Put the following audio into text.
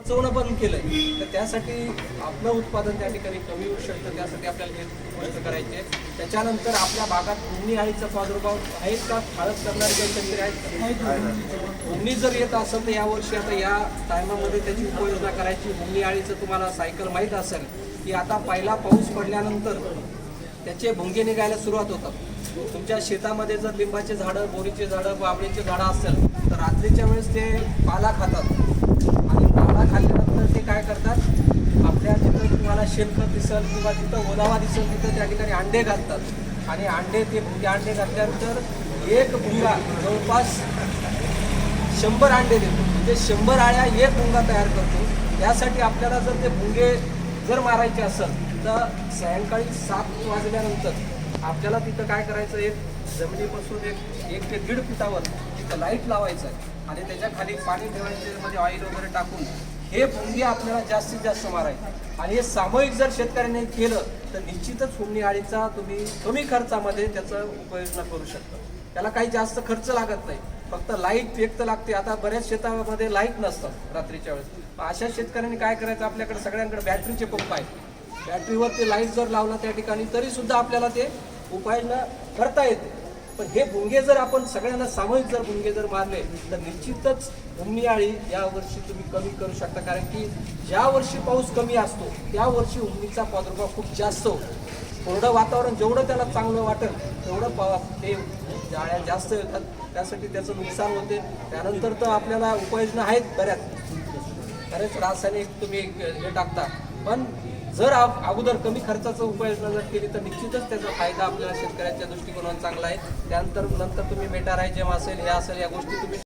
वाचवणं बंद केलंय, तर त्यासाठी आपलं उत्पादन त्या ठिकाणी कमी होऊ शकतं. त्यासाठी आपल्याला हे गोष्ट करायची आहे. त्याच्यानंतर आपल्या भागात उन्नी अळीचा प्रादुर्भाव आहेत का, ठाळक करणारे काही शेतकरी आहेत? उन्नी जर येत असेल तर यावर्षी आता या टायमामध्ये त्याची उपाययोजना करायची. उन्नी अळीचं तुम्हाला सायकल माहीत असेल की आता पहिला पाऊस पडल्यानंतर त्याचे भुंगे निघायला सुरुवात होतात. तुमच्या शेतामध्ये जर लिंबाचे झाडं, बोरीचे झाडं, बाबळीचे झाडं असेल तर रात्रीच्या वेळेस ते पाला खातात आणि पाला खाल्ल्यानंतर ते काय करतात, आपल्या जिथं तुम्हाला शेणखत दिसेल किंवा जिथं ओलावा दिसेल तिथं त्या ठिकाणी अंडे घालतात आणि ते भुंगे अंडे घातल्यानंतर एक भुंगा जवळपास 100 अंडे देतो. म्हणजे 100 अळ्या एक भुंगा तयार करतो. त्यासाठी आपल्याला जर ते भुंगे जर मारायचे असेल तर सायंकाळी 7 वाजल्यानंतर आपल्याला तिथं काय करायचं, एक जमिनीपासून एक ते 1.5 फुटावर तिथं लाईट लावायचं आहे आणि त्याच्या खाली पाणी ठेवायचे, मध्ये ऑइल वगैरे टाकून हे भुंगे आपल्याला जास्तीत जास्त मारायचे. आणि हे सामूहिक जर शेतकऱ्यांनी केलं तर निश्चितच उन्नी अळीचा तुम्ही कमी खर्चामध्ये त्याचा उपाययोजना करू शकता. त्याला काही जास्त खर्च लागत नाही, फक्त लाईट एक तर लागते. आता बऱ्याच शेतामध्ये लाईट नसतात रात्रीच्या वेळेस. अशा शेतकऱ्यांनी काय करायचं, आपल्याकडे सगळ्यांकडे बॅटरीचे पंप आहेत, बॅटरीवर ते लाईट जर लावला त्या ठिकाणी तरी सुद्धा आपल्याला ते उपाययोजना करता येते. पण हे भुंगे जर आपण सगळ्यांना सामूहिक जर भुंगे जर मारले तर निश्चितच उन्नी अळी यावर्षी तुम्ही कमी करू शकता. कारण की ज्या वर्षी पाऊस कमी असतो त्या वर्षी उन्नीचा प्रादुर्भाव खूप जास्त होतो. कोरडं वातावरण जेवढं त्याला चांगलं वाटेल तेवढं ते जाळ्या जास्त येतात, त्यासाठी त्याचं नुकसान होते. त्यानंतर तर आपल्याला उपाययोजना आहेत बऱ्याच रासायनिक तुम्ही हे टाकता, पण जर अगोदर कमी खर्चाचं उपाययोजना जर केली तर निश्चितच त्याचा फायदा आपल्याला शेतकऱ्यांच्या दृष्टिकोनातून चांगला आहे. त्यानंतर तुम्ही मेटारायझम असेल, हे असेल, या गोष्टी तुम्ही